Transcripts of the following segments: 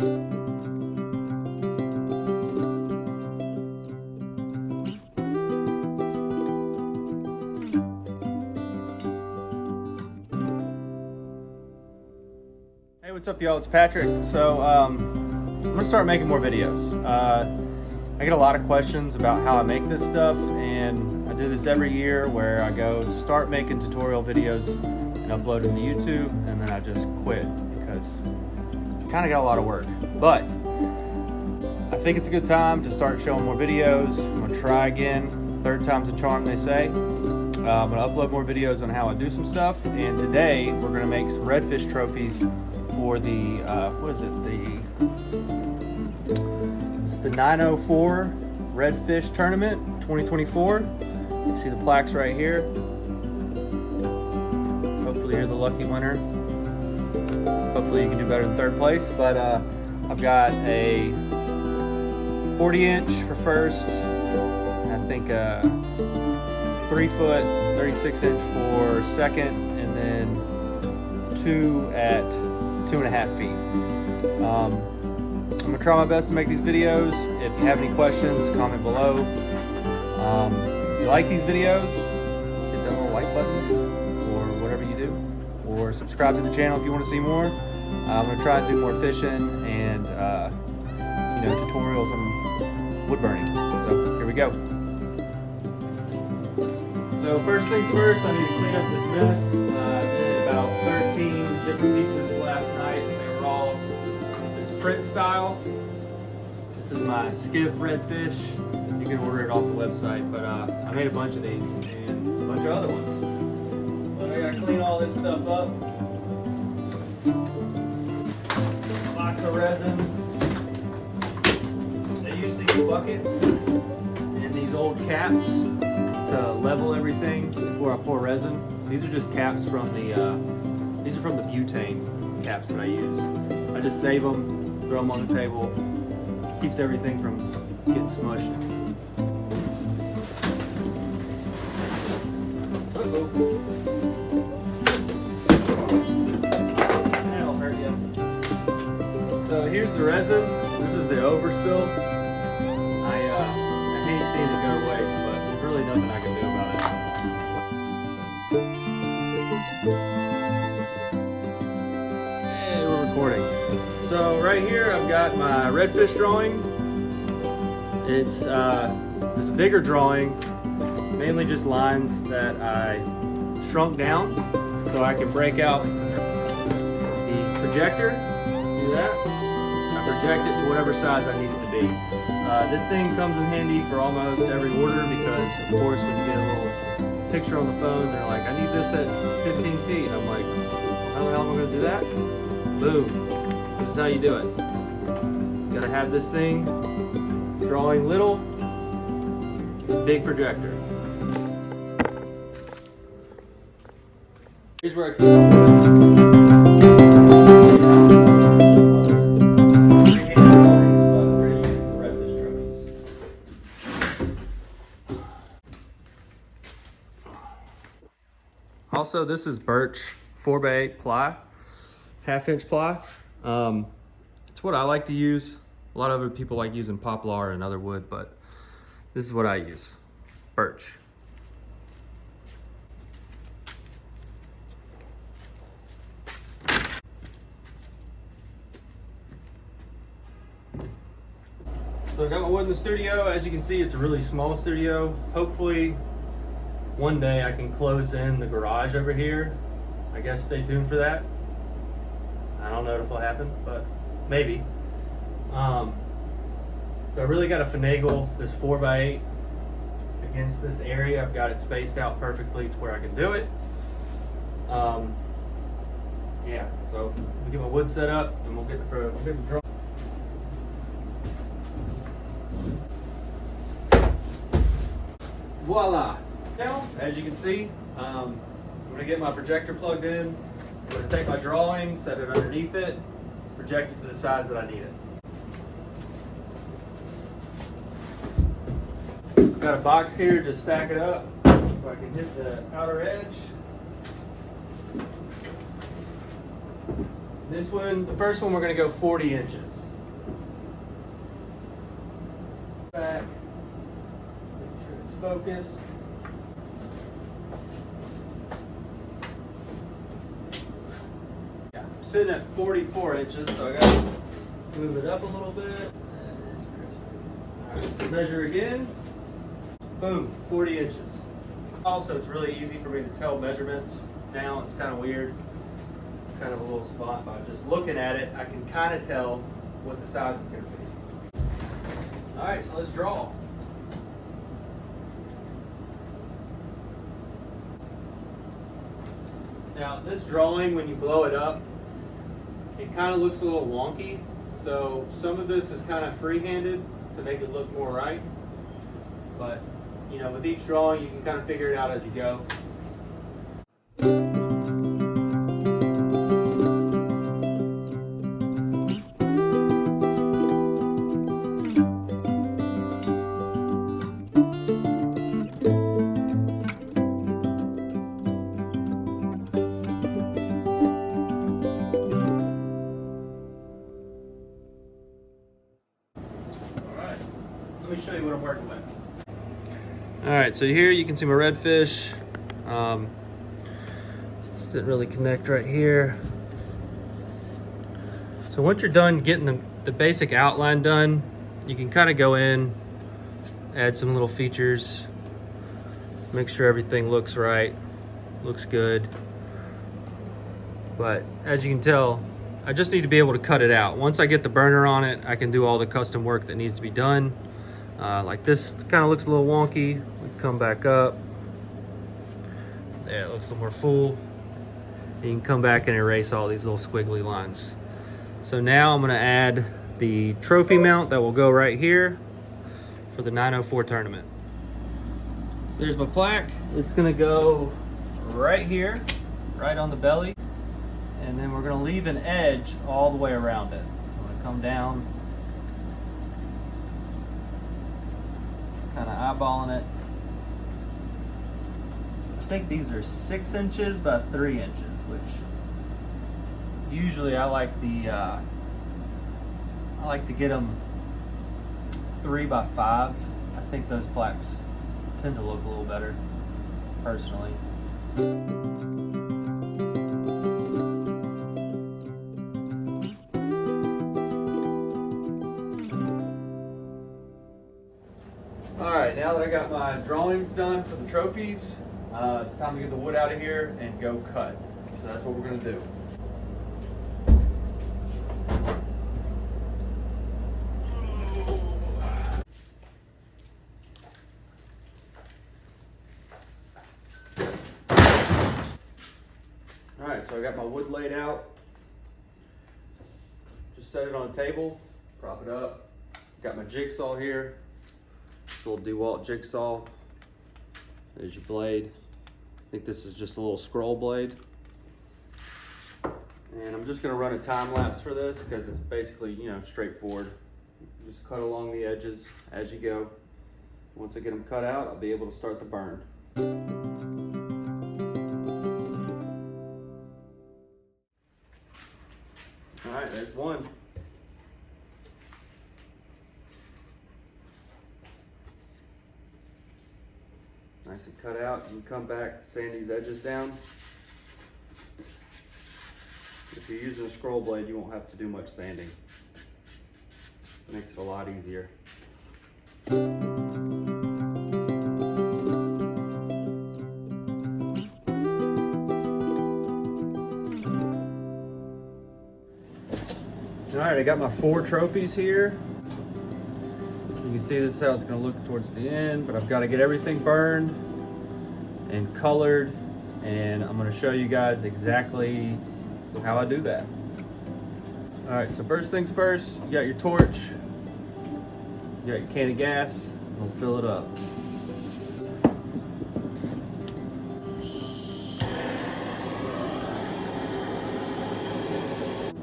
Hey, what's up y'all, it's Patrick. So I'm gonna start making more videos. I get a lot of questions about how I make this stuff, and I do this every year where I go start making tutorial videos and upload them to YouTube, and then I just quit because I kind of got a lot of work. But I think it's a good time to start showing more videos. I'm gonna try again. Third time's a charm, they say. I'm gonna upload more videos on how I do some stuff, and today we're gonna make some redfish trophies for the what is it? It's the 904 Redfish Tournament 2024. You see the plaques right here. Hopefully you're the lucky winner. Hopefully you can do better than third place. But I've got a 40-inch for first, and I think a 3-foot 36-inch for second, and then 2 at 2.5 feet. I'm gonna try my best to make these videos. If you have any questions, comment below. If you like these videos, hit that little like button or whatever you do, or subscribe to the channel if you want to see more. I'm gonna try and do more fishing and tutorials on wood burning. So here we go. So first things first, I need to clean up this mess. I did about 13 different pieces last night. They were all this print style. This is my skiff redfish. You can order it off the website, but I made a bunch of these and a bunch of other ones. But I gotta clean all this stuff up. Box of resin. I use these buckets and these old caps to level everything before I pour resin. These are just caps from the butane caps that I use. I just save them, throw them on the table. Keeps everything from getting smushed. That'll hurt you. So here's the resin. This is the overspill. I hate seeing it go to waste, but there's really nothing I can do about it. Hey, we're recording. So right here I've got my redfish drawing. It's this bigger drawing, mainly just lines that I shrunk down so I can break out the projector. See that? I project it to whatever size I need it to be. This thing comes in handy for almost every order because, of course, when you get a little picture on the phone, they're like, I need this at 15 feet. I'm like, how the hell am I going to do that? Boom. This is how you do it. You gotta have this thing drawing little, big projector. Here's where I can. Also, this is birch 4x8 ply, 1/2-inch ply. It's what I like to use. A lot of other people like using poplar and other wood, but this is what I use, birch. So I got my wood in the studio. As you can see, it's a really small studio. Hopefully one day I can close in the garage over here. I guess stay tuned for that. I don't know if it'll happen, but maybe. So I really got to finagle this 4x8 against this area. I've got it spaced out perfectly to where I can do it. Yeah, so we'll get my wood set up and we'll get the drawing. Voila! Now, as you can see, I'm going to get my projector plugged in. I'm going to take my drawing, set it underneath it, project it to the size that I need it. I've got a box here, just stack it up so I can hit the outer edge. This one, the first one, we're going to go 40 inches. Back. Make sure it's focused. Yeah, I'm sitting at 44 inches, so I gotta move it up a little bit. Alright, measure again. Boom, 40 inches. Also, it's really easy for me to tell measurements now. It's kind of weird, kind of a little spot, but just looking at it, I can kind of tell what the size is going to be. All right, so let's draw. Now, this drawing, when you blow it up, it kind of looks a little wonky. So some of this is kind of free-handed to make it look more right. But, you know, with each drawing, you can kind of figure it out as you go. Let me show you what I'm working with. All right, so here you can see my redfish. This didn't really connect right here. So once you're done getting the basic outline done, you can kind of go in, add some little features, make sure everything looks right, looks good. But as you can tell, I just need to be able to cut it out. Once I get the burner on it, I can do all the custom work that needs to be done. Like this kind of looks a little wonky. We come back up. There, it looks a little more full. You can come back and erase all these little squiggly lines. So now I'm gonna add the trophy mount that will go right here for the 904 tournament. There's my plaque. It's gonna go right here, right on the belly. And then we're gonna leave an edge all the way around it. So I'm gonna come down, kind of eyeballing it. I think these are 6 inches by 3 inches, which usually I like to get them 3 by 5. I think those plaques tend to look a little better, personally. All right, now that I got my drawings done for the trophies, it's time to get the wood out of here and go cut. So that's what we're gonna do. All right, so I got my wood laid out. Just set it on a table, prop it up. Got my jigsaw here. Little DeWalt jigsaw. There's your blade. I think this is just a little scroll blade. And I'm just gonna run a time lapse for this because it's basically, you know, straightforward. Just cut along the edges as you go. Once I get them cut out, I'll be able to start the burn. All right, there's one. Nice and cut out. You can come back, sand these edges down. If you're using a scroll blade, you won't have to do much sanding. It makes it a lot easier. All right, I got my 4 trophies here. You can see this is how it's going to look towards the end, but I've got to get everything burned and colored, and I'm going to show you guys exactly how I do that. All right, so first things first, you got your torch, you got your can of gas, we'll fill it up.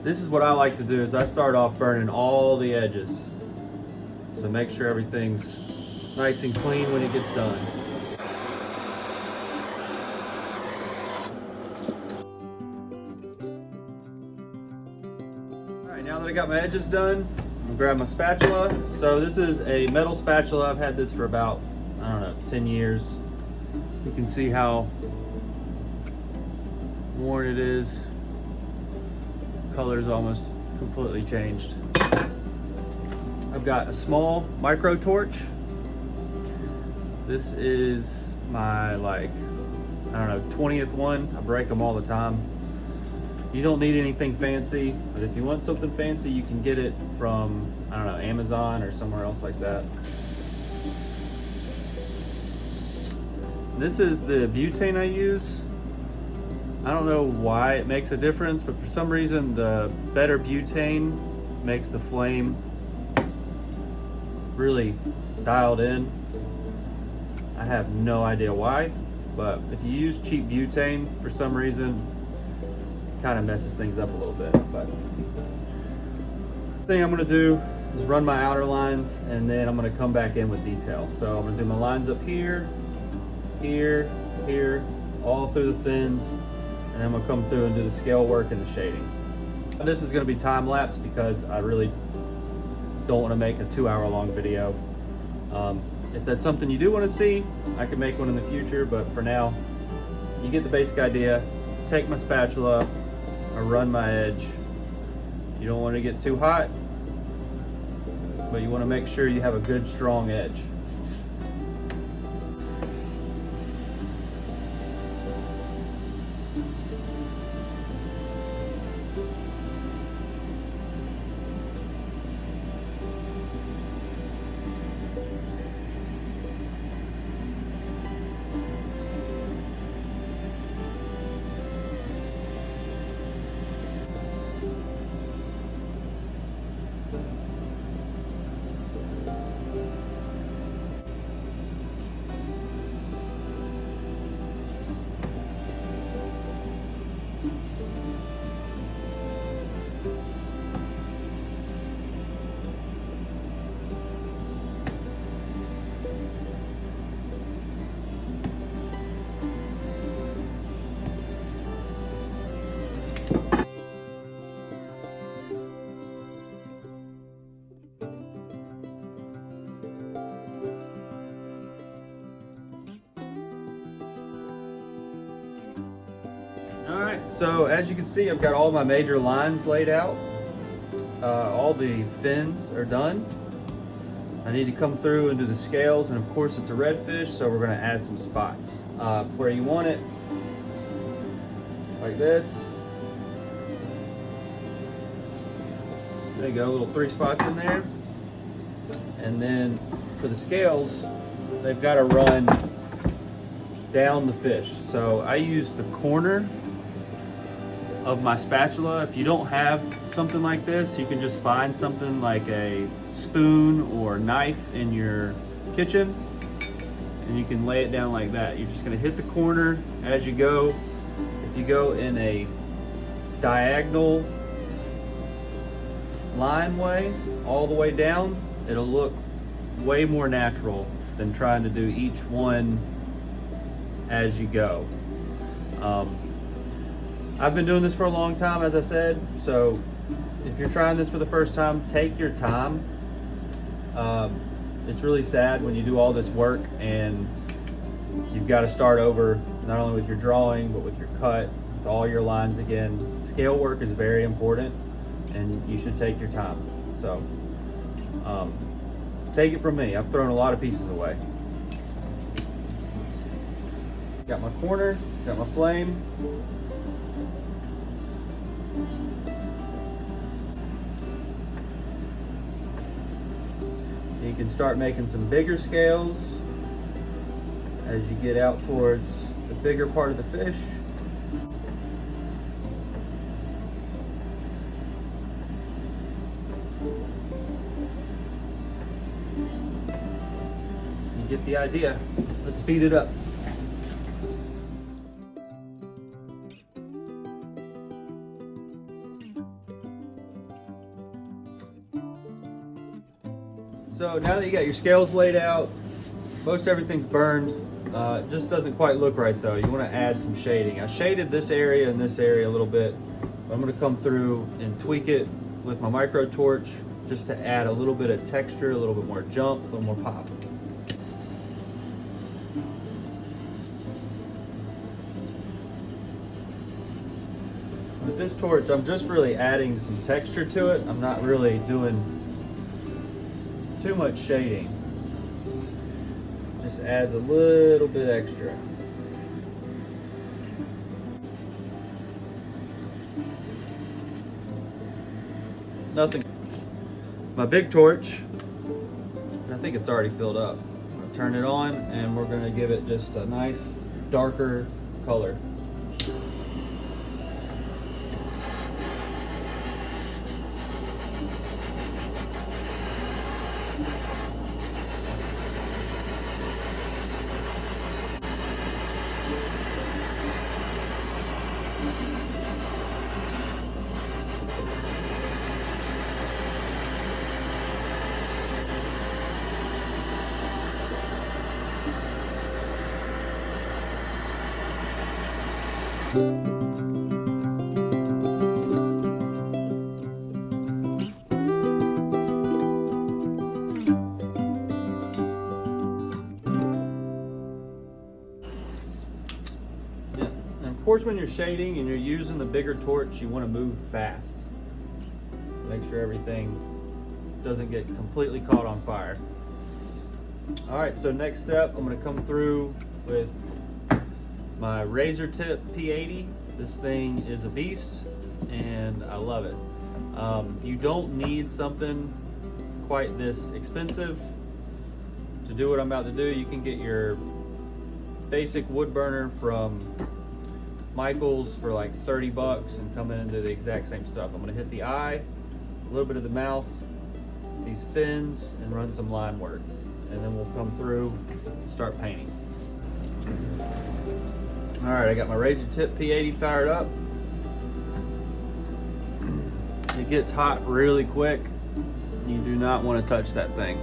This is what I like to do, is I start off burning all the edges. So make sure everything's nice and clean when it gets done. All right, now that I got my edges done, I'll grab my spatula. So this is a metal spatula. I've had this for about, I don't know, 10 years. You can see how worn it is. Color's almost completely changed. I've got a small micro torch. This is my, like, I don't know, 20th one. I break them all the time. You don't need anything fancy, but if you want something fancy, you can get it from, I don't know, Amazon or somewhere else like that. This is the butane I use. I don't know why it makes a difference, but for some reason the better butane makes the flame really dialed in. I have no idea why, but if you use cheap butane, for some reason, it kind of messes things up a little bit. But the thing I'm gonna do is run my outer lines, and then I'm gonna come back in with detail. So I'm gonna do my lines up here, here, here, all through the fins, and then I'm gonna come through and do the scale work and the shading. This is gonna be time lapse because I really don't want to make a 2-hour long video. If that's something you do want to see, I can make one in the future, but for now, you get the basic idea. Take my spatula, I run my edge. You don't want to get too hot, but you want to make sure you have a good strong edge. Alright, so as you can see, I've got all my major lines laid out. All the fins are done. I need to come through and do the scales, and of course it's a redfish, so we're going to add some spots. Where you want it, like this. There you go, little 3 spots in there. And then for the scales, they've got to run down the fish. So I use the corner of my spatula. If you don't have something like this, you can just find something like a spoon or knife in your kitchen, and you can lay it down like that. You're just going to hit the corner as you go. If you go in a diagonal line way all the way down, it'll look way more natural than trying to do each one as you go. I've been doing this for a long time, as I said, so if you're trying this for the first time, take your time. It's really sad when you do all this work and you've got to start over, not only with your drawing, but with your cut, with all your lines again. Scale work is very important, and you should take your time. So, take it from me. I've thrown a lot of pieces away. Got my corner, got my flame. You can start making some bigger scales as you get out towards the bigger part of the fish. You get the idea. Let's speed it up. So now that you got your scales laid out, most everything's burned. It just doesn't quite look right though. You want to add some shading. I shaded this area and this area a little bit. But I'm going to come through and tweak it with my micro torch just to add a little bit of texture, a little bit more jump, a little more pop. With this torch, I'm just really adding some texture to it. I'm not really doing too much shading. Just adds a little bit extra. Nothing. My big torch, I think it's already filled up. I'm gonna turn it on and we're gonna give it just a nice darker color. Of course, when you're shading and you're using the bigger torch, you want to move fast. Make sure everything doesn't get completely caught on fire. All right, so next step, I'm going to come through with my razor tip P80. This thing is a beast and I love it. You don't need something quite this expensive to do what I'm about to do. You can get your basic wood burner from Michael's for like 30 bucks and come in and do the exact same stuff. I'm gonna hit the eye, a little bit of the mouth, these fins, and run some line work. And then we'll come through and start painting. All right, I got my razor tip P80 fired up. It gets hot really quick. You do not want to touch that thing.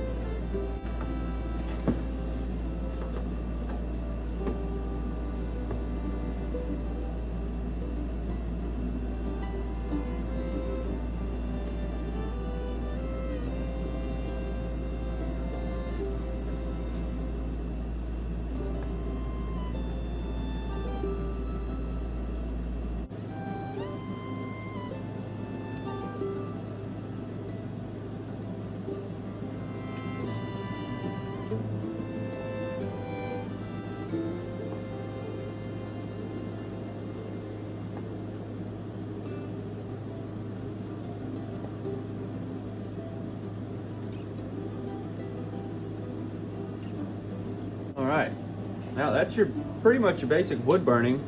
All right, now that's pretty much your basic wood burning.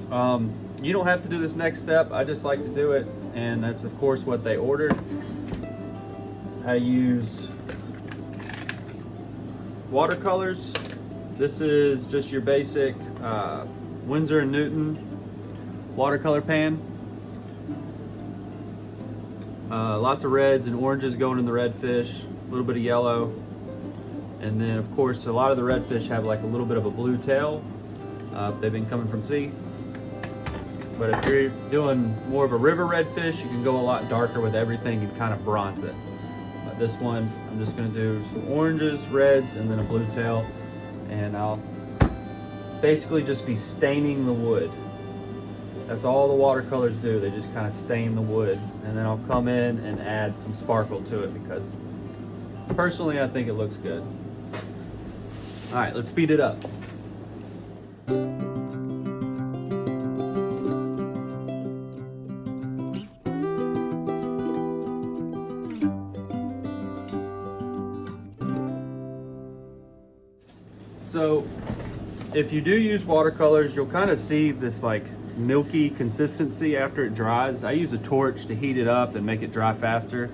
You don't have to do this next step. I just like to do it, and that's of course what they ordered. I use watercolors. This is just your basic Winsor & Newton watercolor pan. Lots of reds and oranges going in the Redfish, a little bit of yellow. And then of course, a lot of the Redfish have like a little bit of a blue tail. They've been coming from sea. But if you're doing more of a river Redfish, you can go a lot darker with everything and kind of bronze it. But this one, I'm just gonna do some oranges, reds, and then a blue tail. And I'll basically just be staining the wood. That's all the watercolors do. They just kind of stain the wood. And then I'll come in and add some sparkle to it because personally, I think it looks good. All right, let's speed it up. So if you do use watercolors, you'll kind of see this like milky consistency after it dries. I use a torch to heat it up and make it dry faster.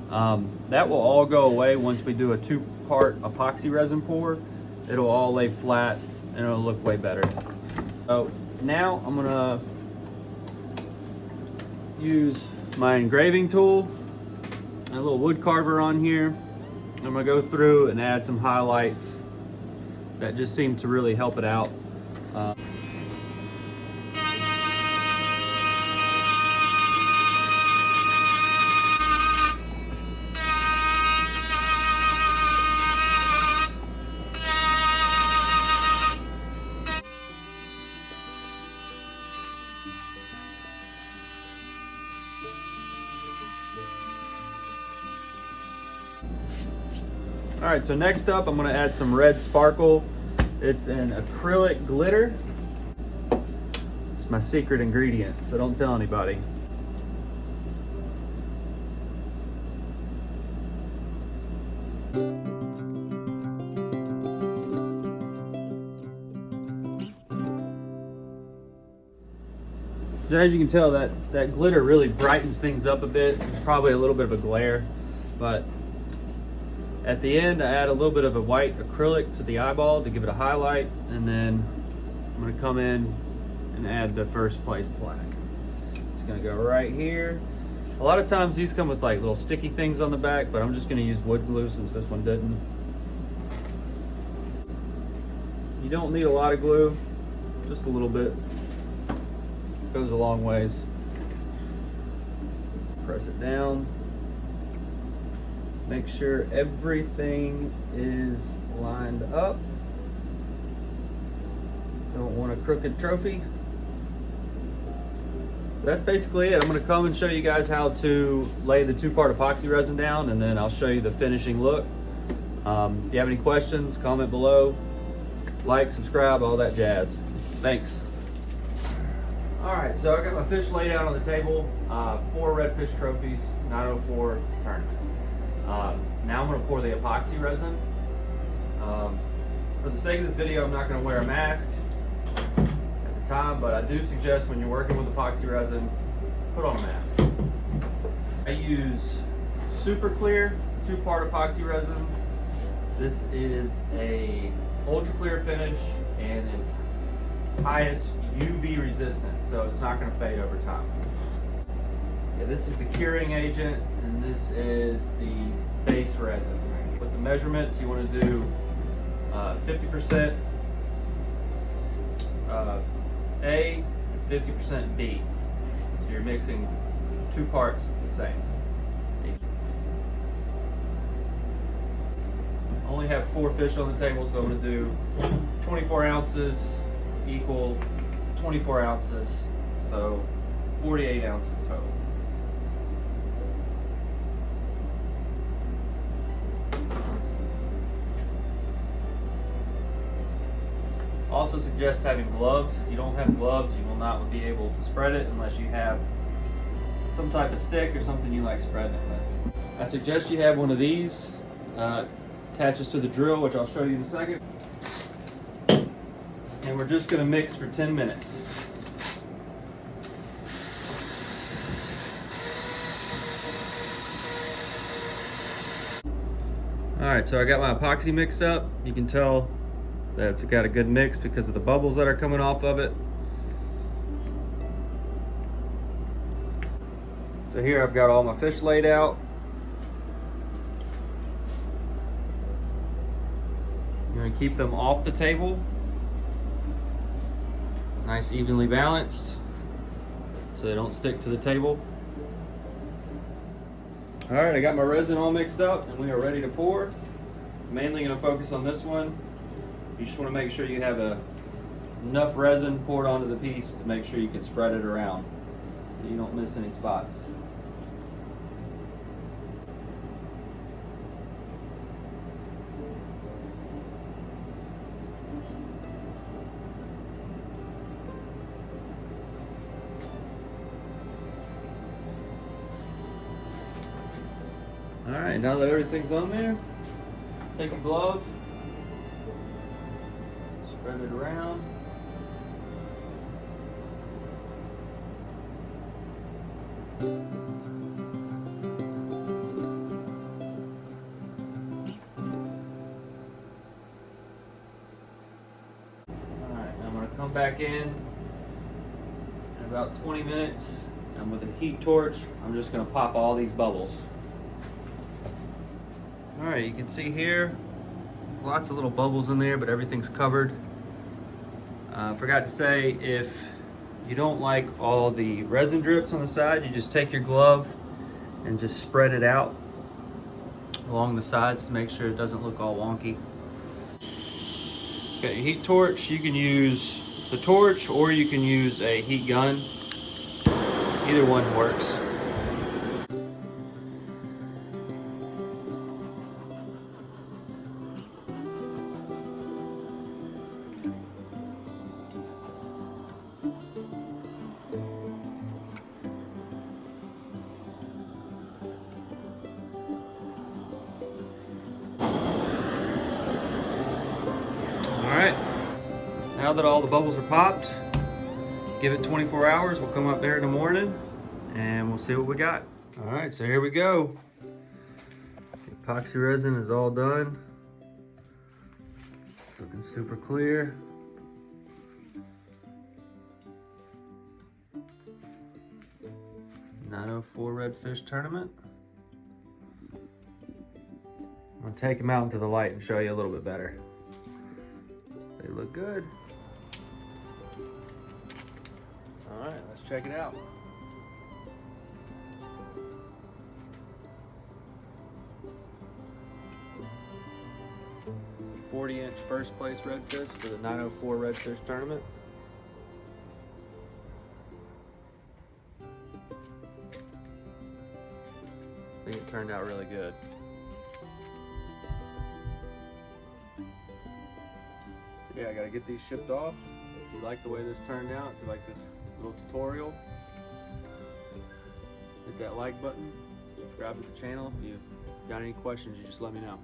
That will all go away once we do a 2-part epoxy resin pour. It'll all lay flat and it'll look way better. So now I'm gonna use my engraving tool and a little wood carver on here. I'm gonna go through and add some highlights that just seem to really help it out. All right, so next up I'm gonna add some red sparkle. It's an acrylic glitter. It's my secret ingredient, so don't tell anybody. As you can tell, that glitter really brightens things up a bit. It's probably a little bit of a glare, but at the end I add a little bit of a white acrylic to the eyeball to give it a highlight, and then I'm going to come in and add the first place black. It's going to go right here. A lot of times these come with like little sticky things on the back, but I'm just going to use wood glue since this one didn't. You don't need a lot of glue, just a little bit. Goes a long ways. Press it down. Make sure everything is lined up. Don't want a crooked trophy. That's basically it. I'm going to come and show you guys how to lay the 2-part epoxy resin down, and then I'll show you the finishing look. If you have any questions, comment below. Like, subscribe, all that jazz. Thanks. All right, so I got my fish laid out on the table. 4 redfish trophies, 904 tournament. Now I'm going to pour the epoxy resin. For the sake of this video, I'm not going to wear a mask at the time, but I do suggest when you're working with epoxy resin, put on a mask. I use super clear 2-part epoxy resin. This is a ultra clear finish, and it's highest UV resistance, so it's not going to fade over time. Yeah, this is the curing agent, and this is the base resin. With the measurements, you want to do 50% A and 50% B. So you're mixing 2 parts the same. I only have 4 fish on the table, so I'm going to do 24 ounces equal 24 ounces, so 48 ounces total. Also suggest having gloves. If you don't have gloves, you will not be able to spread it unless you have some type of stick or something you like spreading it with. I suggest you have one of these. Attaches to the drill, which I'll show you in a second. And we're just going to mix for 10 minutes. Alright, so I got my epoxy mix up. You can tell that it's got a good mix because of the bubbles that are coming off of it. So here I've got all my fish laid out. I'm going to keep them off the table. Nice, evenly balanced, so they don't stick to the table. All right, I got my resin all mixed up and we are ready to pour. I'm mainly going to focus on this one. You just want to make sure you have enough resin poured onto the piece to make sure you can spread it around so you don't miss any spots. All right, now that everything's on there, take a glove, spread it around. All right, I'm going to come back in about 20 minutes, and with a heat torch, I'm just going to pop all these bubbles. All right, you can see here, there's lots of little bubbles in there, but everything's covered. Forgot to say, if you don't like all the resin drips on the side, you just take your glove and just spread it out along the sides to make sure it doesn't look all wonky. Got your heat torch. You can use the torch or you can use a heat gun. Either one works. now that all the bubbles are popped, give it 24 hours. We'll come up there in the morning and we'll see what we got. All right, so here we go. The epoxy resin is all done. It's looking super clear. .904 Redfish tournament. I'm gonna take them out into the light and show you a little bit better. They look good. All right, let's check it out. 40-inch first place redfish for the .904 Redfish tournament. I think it turned out really good. Yeah, I gotta get these shipped off. If you like the way this turned out, if you like this little tutorial, hit that like button, subscribe to the channel. If you got any questions, you just let me know.